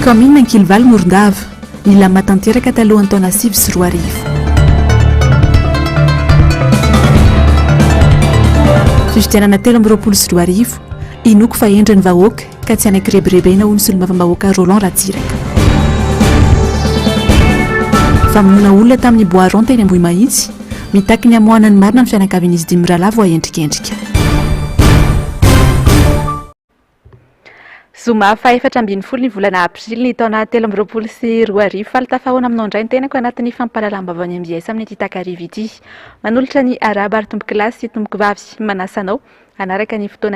commune Ankilivaly Morondava mila matanteraka talohan'ny taona 2024. Fifidianana 2024 inoko fa endriny vahoaka ka tsy anankirebirebena ho ny solombavambahoaka Roland Ratsiraka. Famonona olona tamin'ny Boiron teny Ambohimahitsy mitaky ny amohanany marina ny fianakavian'izy dimy mirahalahy voaendrikendrika. Zoma fa 4 ny volana aprily ny taona 2024 faly tafahoana aminao indray ny tenako anatin'ny fampahalalam-bavany MBS amin'ny ity takarivo ity. Manolotra ny araba ary tomboky lasy sy tomboky vavy manasanao anaraka ny fotoana